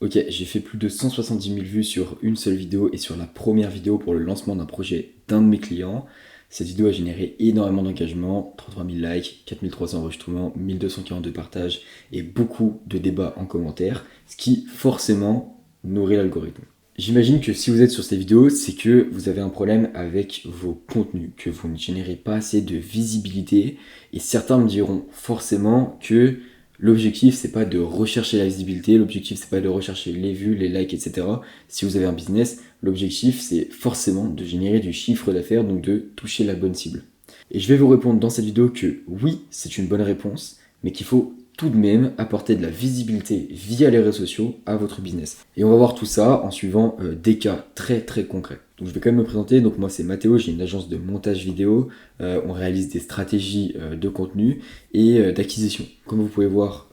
Ok, j'ai fait plus de 170 000 vues sur une seule vidéo et sur la première vidéo pour le lancement d'un projet d'un de mes clients. Cette vidéo a généré énormément d'engagement, 33 000 likes, 4 300 enregistrements, 1242 partages et beaucoup de débats en commentaire, ce qui forcément nourrit l'algorithme. J'imagine que si vous êtes sur ces vidéos, c'est que vous avez un problème avec vos contenus, que vous ne générez pas assez de visibilité et certains me diront forcément que l'objectif, c'est pas de rechercher la visibilité, l'objectif, c'est pas de rechercher les vues, les likes, etc. Si vous avez un business, l'objectif, c'est forcément de générer du chiffre d'affaires, donc de toucher la bonne cible. Et je vais vous répondre dans cette vidéo que oui, c'est une bonne réponse, mais qu'il faut tout de même apporter de la visibilité via les réseaux sociaux à votre business. Et on va voir tout ça en suivant des cas très très concrets. Donc je vais quand même me présenter, donc moi c'est Mathéo, j'ai une agence de montage vidéo, on réalise des stratégies de contenu et d'acquisition. Comme vous pouvez voir,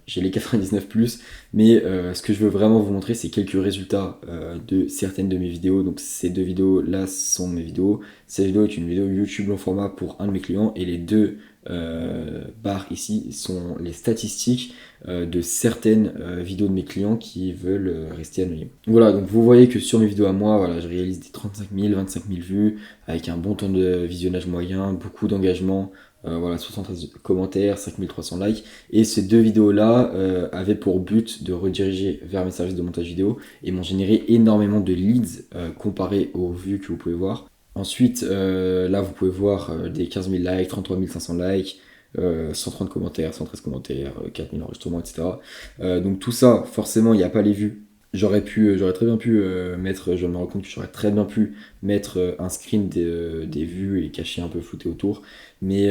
j'ai les 99+, mais ce que je veux vraiment vous montrer c'est quelques résultats de certaines de mes vidéos. Donc ces deux vidéos là sont mes vidéos. Cette vidéo est une vidéo YouTube long format pour un de mes clients et les deux barres ici sont les statistiques de certaines vidéos de mes clients qui veulent rester anonymes. Voilà, donc vous voyez que sur mes vidéos à moi, voilà, je réalise des 35 000, 25 000 vues avec un bon temps de visionnage moyen, beaucoup d'engagement, voilà, 73 commentaires, 5300 likes. Et ces deux vidéos-là avaient pour but de rediriger vers mes services de montage vidéo et m'ont généré énormément de leads comparé aux vues que vous pouvez voir. Ensuite, là vous pouvez voir des 15 000 likes, 33 500 likes, 130 commentaires, 113 commentaires, 4 000 enregistrements, etc. Donc tout ça, forcément, il n'y a pas les vues. J'aurais très bien pu mettre, je me rends compte que j'aurais très bien pu mettre un screen des vues et cacher un peu flouté autour. Mais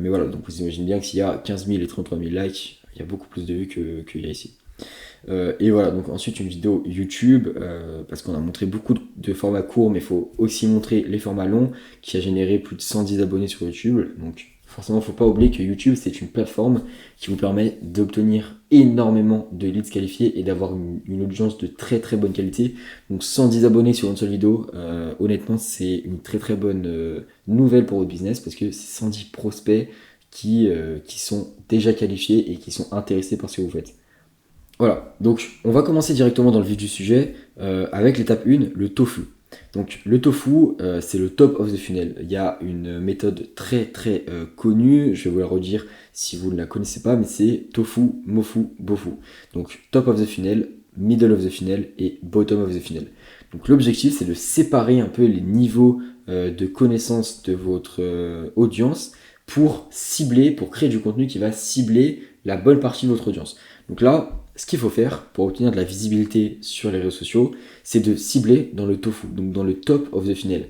voilà, donc vous imaginez bien que s'il y a 15 000 et 33 000 likes, il y a beaucoup plus de vues qu'il y a ici. Et voilà, donc ensuite une vidéo YouTube, parce qu'on a montré beaucoup de formats courts, mais il faut aussi montrer les formats longs, qui a généré plus de 110 abonnés sur YouTube. Donc forcément, il ne faut pas oublier que YouTube, c'est une plateforme qui vous permet d'obtenir énormément de leads qualifiés et d'avoir une audience de très très bonne qualité. Donc 110 abonnés sur une seule vidéo, honnêtement, c'est une très très bonne nouvelle pour votre business, parce que c'est 110 prospects qui sont déjà qualifiés et qui sont intéressés par ce que vous faites. Voilà, donc on va commencer directement dans le vif du sujet avec l'étape 1, le tofu. Donc le tofu, c'est le top of the funnel. Il y a une méthode très très connue, je vais vous la redire si vous ne la connaissez pas, mais c'est tofu, mofu, bofu. Donc top of the funnel, middle of the funnel et bottom of the funnel. Donc l'objectif, c'est de séparer un peu les niveaux de connaissance de votre audience pour cibler, pour créer du contenu qui va cibler la bonne partie de votre audience. Donc là, ce qu'il faut faire pour obtenir de la visibilité sur les réseaux sociaux, c'est de cibler dans le tofu, donc dans le top of the funnel.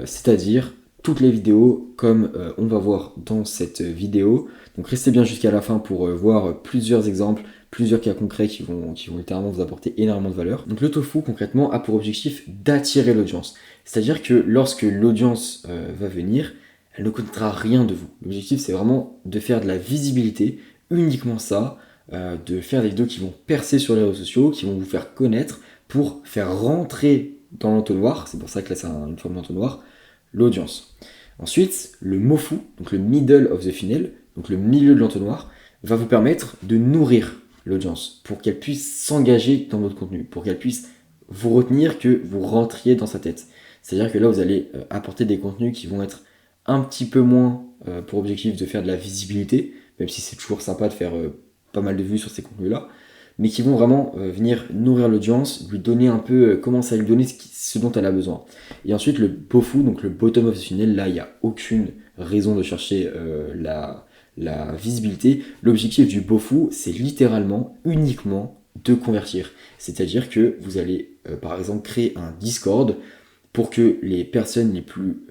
C'est-à-dire toutes les vidéos comme on va voir dans cette vidéo. Donc restez bien jusqu'à la fin pour voir plusieurs exemples, plusieurs cas concrets qui vont littéralement vous apporter énormément de valeur. Donc le tofu concrètement a pour objectif d'attirer l'audience. C'est-à-dire que lorsque l'audience va venir, elle ne connaîtra rien de vous. L'objectif c'est vraiment de faire de la visibilité, uniquement ça, de faire des vidéos qui vont percer sur les réseaux sociaux, qui vont vous faire connaître pour faire rentrer dans l'entonnoir, c'est pour ça que là c'est une forme d'entonnoir, l'audience. Ensuite, le MOFU, donc le middle of the funnel, donc le milieu de l'entonnoir, va vous permettre de nourrir l'audience pour qu'elle puisse s'engager dans votre contenu, pour qu'elle puisse vous retenir, que vous rentriez dans sa tête. C'est-à-dire que là vous allez apporter des contenus qui vont être un petit peu moins pour objectif de faire de la visibilité, même si c'est toujours sympa de faire pas mal de vues sur ces contenus-là, mais qui vont vraiment venir nourrir l'audience, lui donner un peu, commencer à lui donner ce dont elle a besoin. Et ensuite, le BOFU, donc le bottom of the funnel, là, il n'y a aucune raison de chercher la visibilité. L'objectif du BOFU, c'est littéralement, uniquement, de convertir. C'est-à-dire que vous allez, par exemple, créer un Discord pour que les personnes les plus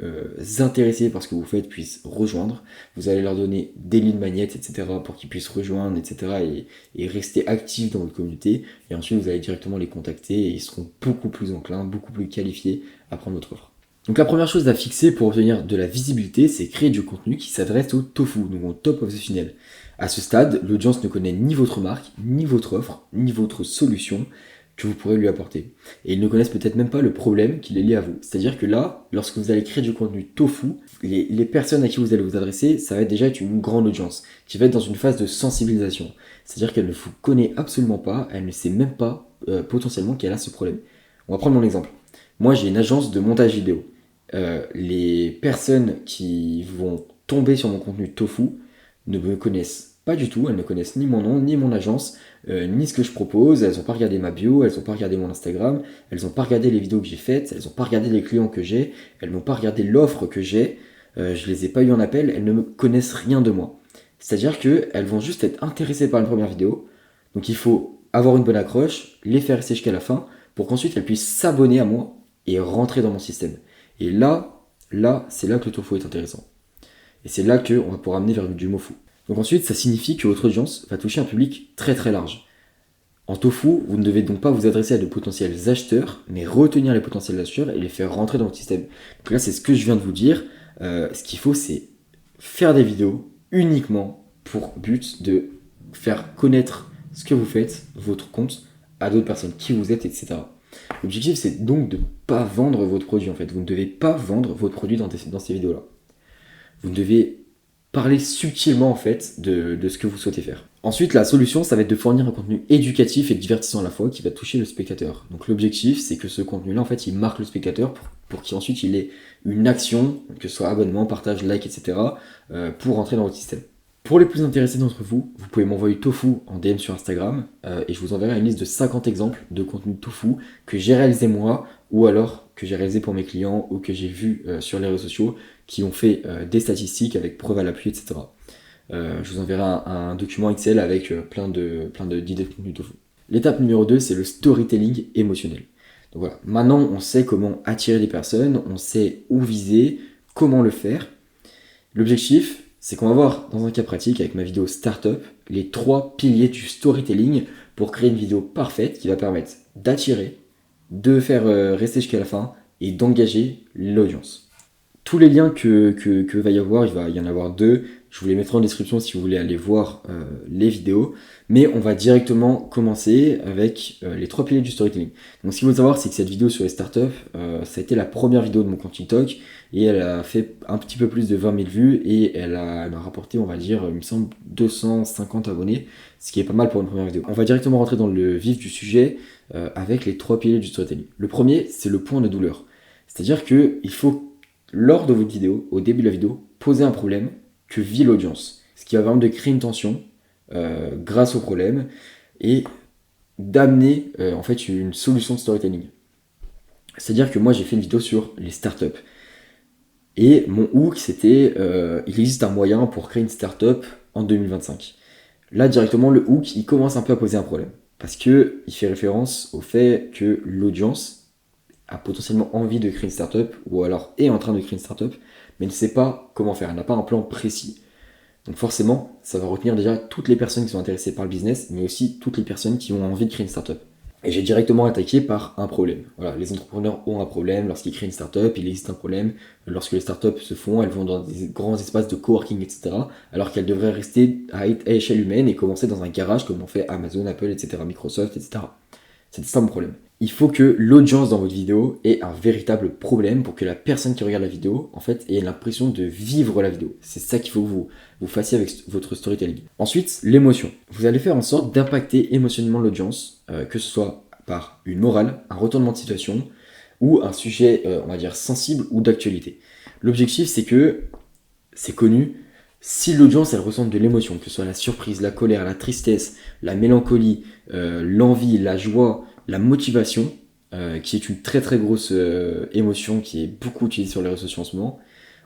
intéressées par ce que vous faites puissent rejoindre. Vous allez leur donner des lead magnets, etc. pour qu'ils puissent rejoindre, etc. et rester actifs dans votre communauté. Et ensuite, vous allez directement les contacter et ils seront beaucoup plus enclins, beaucoup plus qualifiés à prendre votre offre. Donc la première chose à fixer pour obtenir de la visibilité, c'est créer du contenu qui s'adresse au tofu, donc au top of the funnel. À ce stade, l'audience ne connaît ni votre marque, ni votre offre, ni votre solution. que vous pourrez lui apporter. Et ils ne connaissent peut-être même pas le problème qui est lié à vous. C'est-à-dire que là, lorsque vous allez créer du contenu tofu, les personnes à qui vous allez vous adresser, ça va être déjà être une grande audience, qui va être dans une phase de sensibilisation. C'est-à-dire qu'elle ne vous connaît absolument pas, elle ne sait même pas potentiellement qu'elle a ce problème. On va prendre mon exemple. Moi, j'ai une agence de montage vidéo. Les personnes qui vont tomber sur mon contenu tofu ne me connaissent pas du tout, elles ne connaissent ni mon nom, ni mon agence, ni ce que je propose, elles n'ont pas regardé ma bio, elles n'ont pas regardé mon Instagram, elles n'ont pas regardé les vidéos que j'ai faites, elles n'ont pas regardé les clients que j'ai, elles n'ont pas regardé l'offre que j'ai, je les ai pas eu en appel, elles ne me connaissent rien de moi. C'est-à-dire qu'elles vont juste être intéressées par une première vidéo, donc il faut avoir une bonne accroche, les faire rester jusqu'à la fin, pour qu'ensuite elles puissent s'abonner à moi et rentrer dans mon système. Et c'est là que le tofu est intéressant. Et c'est là qu'on va pouvoir amener vers du mofu. Donc ensuite, ça signifie que votre audience va toucher un public très très large. En tofu, vous ne devez donc pas vous adresser à de potentiels acheteurs, mais retenir les potentiels acheteurs et les faire rentrer dans votre système. Donc là, c'est ce que je viens de vous dire. Ce qu'il faut, c'est faire des vidéos uniquement pour but de faire connaître ce que vous faites, votre compte, à d'autres personnes, qui vous êtes, etc. L'objectif, c'est donc de ne pas vendre votre produit, en fait. Vous ne devez pas vendre votre produit dans ces vidéos-là. Vous devez parler subtilement, en fait, de ce que vous souhaitez faire. Ensuite, la solution, ça va être de fournir un contenu éducatif et divertissant à la fois qui va toucher le spectateur. Donc l'objectif, c'est que ce contenu-là, en fait, il marque le spectateur pour qu'ensuite il ait une action, que ce soit abonnement, partage, like, etc., pour rentrer dans votre système. Pour les plus intéressés d'entre vous, vous pouvez m'envoyer tofu en DM sur Instagram et je vous enverrai une liste de 50 exemples de contenu tofu que j'ai réalisé moi ou alors que j'ai réalisé pour mes clients ou que j'ai vu sur les réseaux sociaux qui ont fait des statistiques avec preuve à l'appui, etc. Je vous enverrai un document Excel avec plein d'idées de contenu tofu. L'étape numéro 2, c'est le storytelling émotionnel. Donc voilà, maintenant on sait comment attirer les personnes, on sait où viser, comment le faire. L'objectif, c'est qu'on va voir dans un cas pratique avec ma vidéo Startup les 3 piliers du storytelling pour créer une vidéo parfaite qui va permettre d'attirer, de faire rester jusqu'à la fin et d'engager l'audience. Tous les liens que va y avoir, il va y en avoir 2. Je vous les mettrai en description si vous voulez aller voir les vidéos. Mais on va directement commencer avec les 3 piliers du storytelling. Donc ce qu'il faut savoir, c'est que cette vidéo sur les startups, ça a été la première vidéo de mon compte TikTok. Et elle a fait un petit peu plus de 20 000 vues. Et elle m'a rapporté, on va dire, il me semble, 250 abonnés. Ce qui est pas mal pour une première vidéo. On va directement rentrer dans le vif du sujet avec les 3 piliers du storytelling. Le premier, c'est le point de douleur. C'est-à-dire qu'il faut, lors de votre vidéo, au début de la vidéo, poser un problème que vit l'audience. Ce qui va permettre de créer une tension grâce au problème et d'amener en fait une solution de storytelling. C'est-à-dire que moi j'ai fait une vidéo sur les startups. Et mon hook c'était il existe un moyen pour créer une startup en 2025. Là directement le hook il commence un peu à poser un problème. Parce que il fait référence au fait que l'audience a potentiellement envie de créer une startup ou alors est en train de créer une startup mais ne sait pas comment faire, elle n'a pas un plan précis. Donc forcément, ça va retenir déjà toutes les personnes qui sont intéressées par le business, mais aussi toutes les personnes qui ont envie de créer une startup. Et j'ai directement attaqué par un problème. Voilà, les entrepreneurs ont un problème lorsqu'ils créent une startup, il existe un problème. Lorsque les startups se font, elles vont dans des grands espaces de coworking, etc. Alors qu'elles devraient rester à échelle humaine et commencer dans un garage comme on fait Amazon, Apple, etc., Microsoft, etc. C'est ça mon problème. Il faut que l'audience dans votre vidéo ait un véritable problème pour que la personne qui regarde la vidéo, en fait, ait l'impression de vivre la vidéo. C'est ça qu'il faut que vous fassiez avec votre storytelling. Ensuite, l'émotion. Vous allez faire en sorte d'impacter émotionnellement l'audience, que ce soit par une morale, un retournement de situation ou un sujet, on va dire, sensible ou d'actualité. L'objectif, c'est que, c'est connu, si l'audience elle ressent de l'émotion, que ce soit la surprise, la colère, la tristesse, la mélancolie, l'envie, la joie, la motivation, qui est une très très grosse émotion qui est beaucoup utilisée sur les réseaux sociaux en ce moment,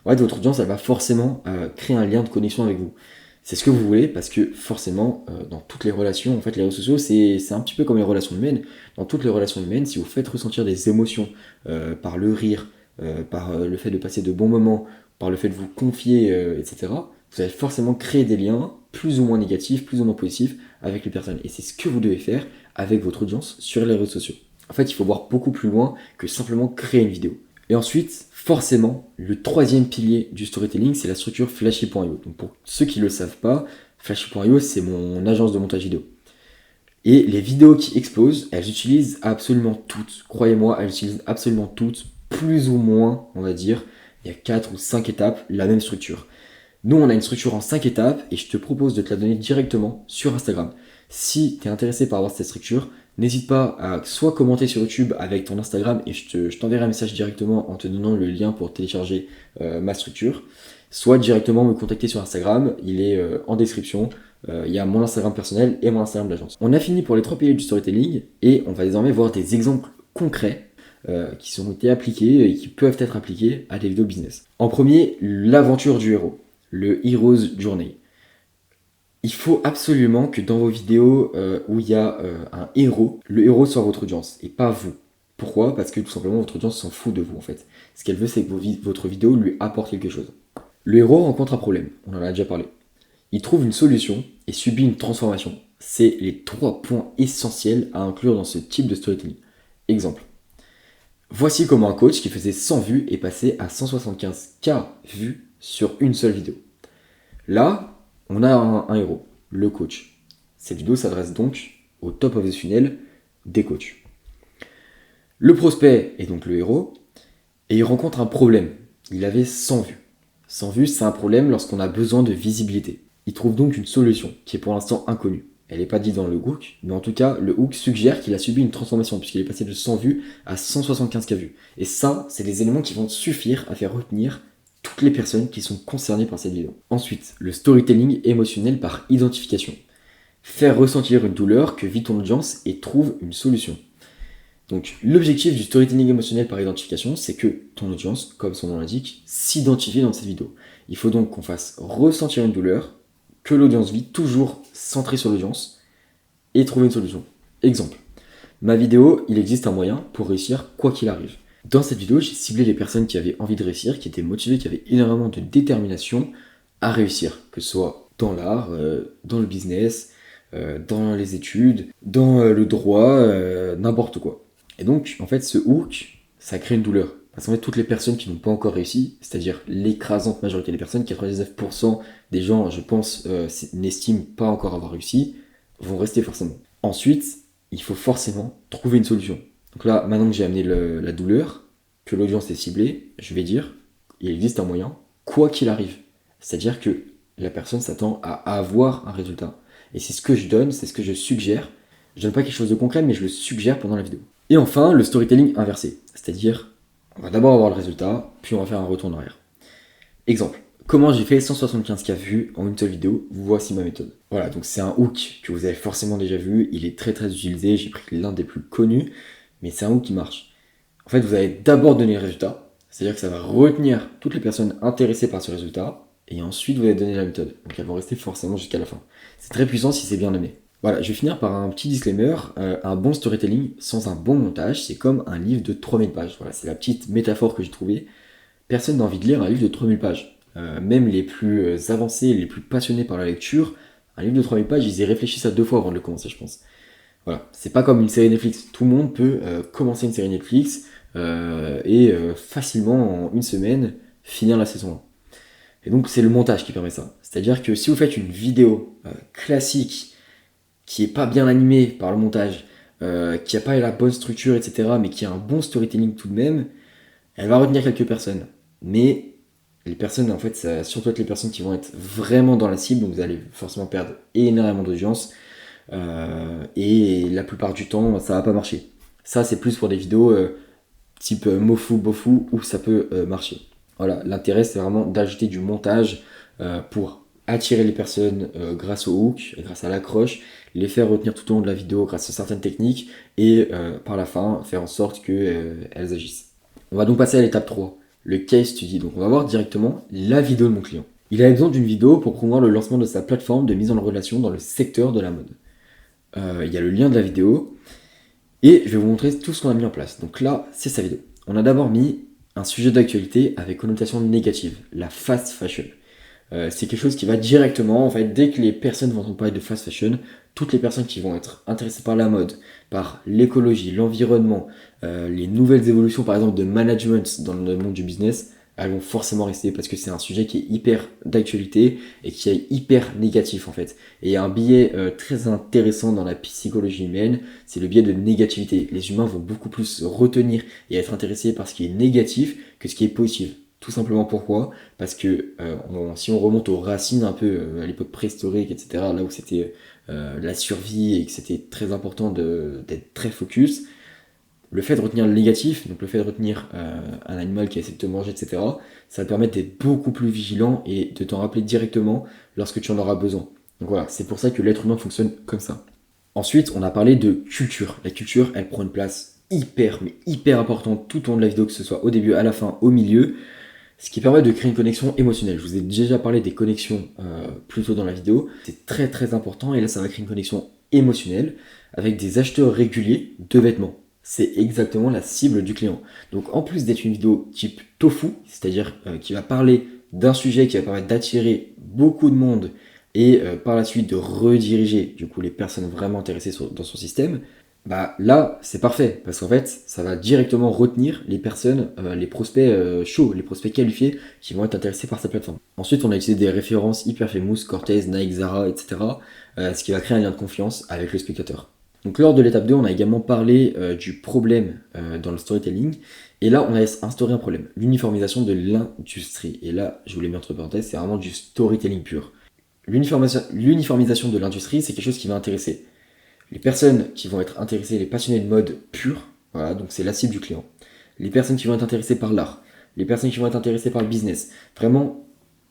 en fait, votre audience elle va forcément créer un lien de connexion avec vous. C'est ce que vous voulez parce que forcément, dans toutes les relations, en fait, les réseaux sociaux c'est un petit peu comme les relations humaines. Dans toutes les relations humaines, si vous faites ressentir des émotions par le rire, par le fait de passer de bons moments, par le fait de vous confier, etc., vous allez forcément créer des liens plus ou moins négatifs, plus ou moins positifs avec les personnes. Et c'est ce que vous devez faire avec votre audience sur les réseaux sociaux. En fait, il faut voir beaucoup plus loin que simplement créer une vidéo. Et ensuite, forcément, le 3e pilier du storytelling, c'est la structure Flashy.io. Donc pour ceux qui ne le savent pas, Flashy.io, c'est mon agence de montage vidéo. Et les vidéos qui explosent, elles utilisent absolument toutes, croyez-moi, elles utilisent absolument toutes, plus ou moins, on va dire, il y a 4 ou 5 étapes, la même structure. Nous, on a une structure en 5 étapes et je te propose de te la donner directement sur Instagram. Si tu es intéressé par avoir cette structure, n'hésite pas à soit commenter sur YouTube avec ton Instagram et je t'enverrai un message directement en te donnant le lien pour télécharger ma structure, soit directement me contacter sur Instagram, il est en description. Il y a mon Instagram personnel et mon Instagram d'agence. On a fini pour les 3 piliers du storytelling et on va désormais voir des exemples concrets qui ont été appliqués et qui peuvent être appliqués à des vidéos business. En premier, l'aventure du héros, le Hero's Journey. Il faut absolument que dans vos vidéos où il y a un héros, le héros soit votre audience et pas vous. Pourquoi ? Parce que tout simplement votre audience s'en fout de vous en fait. Ce qu'elle veut c'est que votre vidéo lui apporte quelque chose. Le héros rencontre un problème, on en a déjà parlé. Il trouve une solution et subit une transformation. C'est les 3 points essentiels à inclure dans ce type de storytelling. Exemple. Voici comment un coach qui faisait 100 vues est passé à 175K vues sur une seule vidéo. Là, on a un héros, le coach. Cette vidéo s'adresse donc au top of the funnel des coachs. Le prospect est donc le héros et il rencontre un problème. Il avait 100 vues. 100 vues, c'est un problème lorsqu'on a besoin de visibilité. Il trouve donc une solution qui est pour l'instant inconnue. Elle n'est pas dite dans le hook, mais en tout cas, le hook suggère qu'il a subi une transformation puisqu'il est passé de 100 vues à 175K vues. Et ça, c'est des éléments qui vont suffire à faire retenir toutes les personnes qui sont concernées par cette vidéo. Ensuite, le storytelling émotionnel par identification. Faire ressentir une douleur que vit ton audience et trouve une solution. Donc, l'objectif du storytelling émotionnel par identification, c'est que ton audience, comme son nom l'indique, s'identifie dans cette vidéo. Il faut donc qu'on fasse ressentir une douleur, que l'audience vit, toujours centré sur l'audience, et trouver une solution. Exemple, ma vidéo, il existe un moyen pour réussir quoi qu'il arrive. Dans cette vidéo, j'ai ciblé les personnes qui avaient envie de réussir, qui étaient motivées, qui avaient énormément de détermination à réussir, que ce soit dans l'art, dans le business, dans les études, dans le droit, n'importe quoi. Et donc, en fait, ce hook, ça crée une douleur. Parce qu'en fait, toutes les personnes qui n'ont pas encore réussi, c'est-à-dire l'écrasante majorité des personnes, 99% des gens, je pense, n'estiment pas encore avoir réussi, vont rester forcément. Ensuite, il faut forcément trouver une solution. Donc là, maintenant que j'ai amené la douleur, que l'audience est ciblée, je vais dire, il existe un moyen, quoi qu'il arrive. C'est-à-dire que la personne s'attend à avoir un résultat. Et c'est ce que je donne, c'est ce que je suggère. Je donne pas quelque chose de concret, mais je le suggère pendant la vidéo. Et enfin, le storytelling inversé. C'est-à-dire, on va d'abord avoir le résultat, puis on va faire un retour en arrière. Exemple, comment j'ai fait 175K vues en une seule vidéo, voici ma méthode. Voilà, donc c'est un hook que vous avez forcément déjà vu, il est très très utilisé, j'ai pris l'un des plus connus, mais c'est un hook qui marche. En fait, vous allez d'abord donner le résultat, c'est-à-dire que ça va retenir toutes les personnes intéressées par ce résultat, et ensuite vous allez donner la méthode. Donc elles vont rester forcément jusqu'à la fin. C'est très puissant si c'est bien amené. Voilà, je vais finir par un petit disclaimer. Un bon storytelling sans un bon montage, c'est comme un livre de 3000 pages. Voilà, c'est la petite métaphore que j'ai trouvée. Personne n'a envie de lire un livre de 3000 pages. Même les plus avancés, les plus passionnés par la lecture, un livre de 3000 pages, ils y réfléchissent à 2 fois avant de le commencer, je pense. Voilà, c'est pas comme une série Netflix. Tout le monde peut commencer une série Netflix et facilement, en une semaine, finir la saison 1. Et donc, c'est le montage qui permet ça. C'est-à-dire que si vous faites une vidéo classique, qui est pas bien animé par le montage, qui a pas la bonne structure, etc., mais qui a un bon storytelling tout de même, elle va retenir quelques personnes. Mais les personnes, en fait, ça va surtout être les personnes qui vont être vraiment dans la cible, donc vous allez forcément perdre énormément d'audience, et la plupart du temps, ça va pas marcher. Ça, c'est plus pour des vidéos type Mofu, Bofu, où ça peut marcher. Voilà, l'intérêt, c'est vraiment d'ajouter du montage pour attirer les personnes grâce au hook, grâce à l'accroche, les faire retenir tout au long de la vidéo grâce à certaines techniques et par la fin faire en sorte qu'elles agissent. On va donc passer à l'étape 3, le case study. Donc on va voir directement la vidéo de mon client. Il a besoin d'une vidéo pour promouvoir le lancement de sa plateforme de mise en relation dans le secteur de la mode. Il y a le lien de la vidéo et je vais vous montrer tout ce qu'on a mis en place. Donc là, c'est sa vidéo. On a d'abord mis un sujet d'actualité avec connotation négative, la fast fashion. C'est quelque chose qui va directement, en fait, dès que les personnes vont entendre parler de fast fashion, toutes les personnes qui vont être intéressées par la mode, par l'écologie, l'environnement, les nouvelles évolutions par exemple de management dans le monde du business, elles vont forcément rester parce que c'est un sujet qui est hyper d'actualité et qui est hyper négatif en fait. Et il y a un biais très intéressant dans la psychologie humaine, c'est le biais de négativité. Les humains vont beaucoup plus retenir et être intéressés par ce qui est négatif que ce qui est positif. Tout simplement pourquoi? Parce que si on remonte aux racines un peu à l'époque préhistorique, etc., là où c'était la survie et que c'était très important d'être très focus, le fait de retenir le négatif, donc le fait de retenir un animal qui essaie de te manger, etc., ça va te permettre d'être beaucoup plus vigilant et de t'en rappeler directement lorsque tu en auras besoin. Donc voilà, c'est pour ça que l'être humain fonctionne comme ça. Ensuite, on a parlé de culture. La culture, elle prend une place hyper, mais hyper importante tout au long de la vidéo, que ce soit au début, à la fin, au milieu, ce qui permet de créer une connexion émotionnelle. Je vous ai déjà parlé des connexions plus tôt dans la vidéo. C'est très très important et là, ça va créer une connexion émotionnelle avec des acheteurs réguliers de vêtements. C'est exactement la cible du client. Donc en plus d'être une vidéo type tofu, c'est-à-dire qui va parler d'un sujet qui va permettre d'attirer beaucoup de monde et par la suite de rediriger du coup les personnes vraiment intéressées dans son système, bah là c'est parfait parce qu'en fait ça va directement retenir les personnes, les prospects chauds, les prospects qualifiés qui vont être intéressés par sa plateforme. Ensuite on a utilisé des références hyper famous, Cortez, Nike, Zara, etc. Ce qui va créer un lien de confiance avec le spectateur. Donc lors de l'étape 2, on a également parlé du problème dans le storytelling. Et là, on a instauré un problème, l'uniformisation de l'industrie. Et là, je vous l'ai mis entre parenthèses, c'est vraiment du storytelling pur. L'uniformisation de l'industrie, c'est quelque chose qui va intéresser les personnes qui vont être intéressées, les passionnés de mode pur, voilà, donc c'est la cible du client. Les personnes qui vont être intéressées par l'art, les personnes qui vont être intéressées par le business. Vraiment,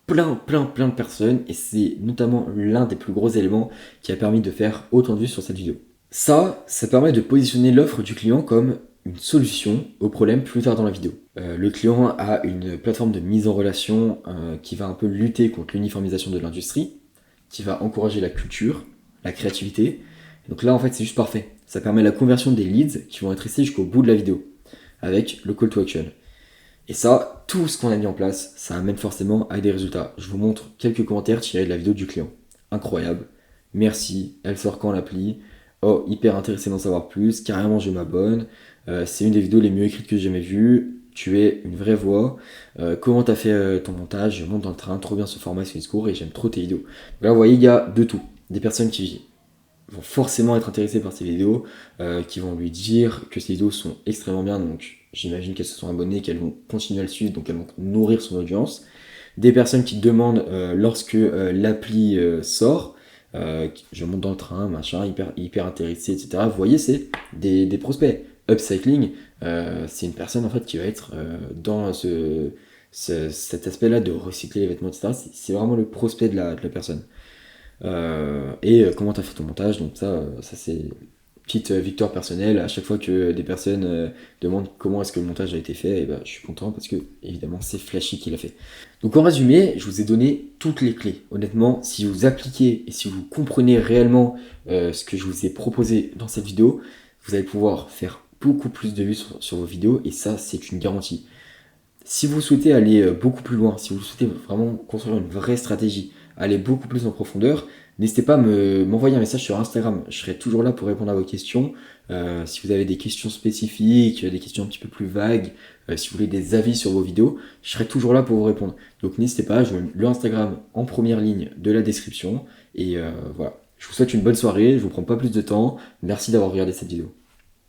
plein de personnes. Et c'est notamment l'un des plus gros éléments qui a permis de faire autant de vues sur cette vidéo. Ça permet de positionner l'offre du client comme une solution au problème plus tard dans la vidéo. Le client a une plateforme de mise en relation qui va un peu lutter contre l'uniformisation de l'industrie, qui va encourager la culture, la créativité. Et donc là, en fait, c'est juste parfait. Ça permet la conversion des leads qui vont être restés jusqu'au bout de la vidéo, avec le call to action. Et ça, tout ce qu'on a mis en place, ça amène forcément à des résultats. Je vous montre quelques commentaires tirés de la vidéo du client. Incroyable. Merci. Elle sort quand l'appli? Oh, hyper intéressé d'en savoir plus, carrément je m'abonne, c'est une des vidéos les mieux écrites que j'ai jamais vues, tu es une vraie voix, comment t'as fait ton montage, je monte dans le train, trop bien ce format, c'est une discours et j'aime trop tes vidéos. Donc là vous voyez, il y a de tout, des personnes qui vont forcément être intéressées par ces vidéos, qui vont lui dire que ces vidéos sont extrêmement bien, donc j'imagine qu'elles se sont abonnées, qu'elles vont continuer à le suivre, donc elles vont nourrir son audience. Des personnes qui demandent lorsque l'appli sort, je monte dans le train, machin, hyper intéressé, etc. Vous voyez, c'est des prospects. Upcycling, c'est une personne en fait qui va être dans cet aspect-là de recycler les vêtements, etc. C'est vraiment le prospect de la personne. Comment tu as fait ton montage, donc ça c'est petite victoire personnelle. À chaque fois que des personnes demandent comment est-ce que le montage a été fait, et ben, je suis content parce que évidemment c'est Flashy qui l'a fait. Donc en résumé, je vous ai donné toutes les clés. Honnêtement, si vous appliquez et si vous comprenez réellement ce que je vous ai proposé dans cette vidéo, vous allez pouvoir faire beaucoup plus de vues sur vos vidéos et ça c'est une garantie. Si vous souhaitez aller beaucoup plus loin, si vous souhaitez vraiment construire une vraie stratégie, aller beaucoup plus en profondeur, n'hésitez pas à m'envoyer un message sur Instagram. Je serai toujours là pour répondre à vos questions. Si vous avez des questions spécifiques, des questions un petit peu plus vagues, si vous voulez des avis sur vos vidéos, je serai toujours là pour vous répondre. Donc n'hésitez pas, je mets le Instagram en première ligne de la description. Et voilà, je vous souhaite une bonne soirée, je vous prends pas plus de temps. Merci d'avoir regardé cette vidéo.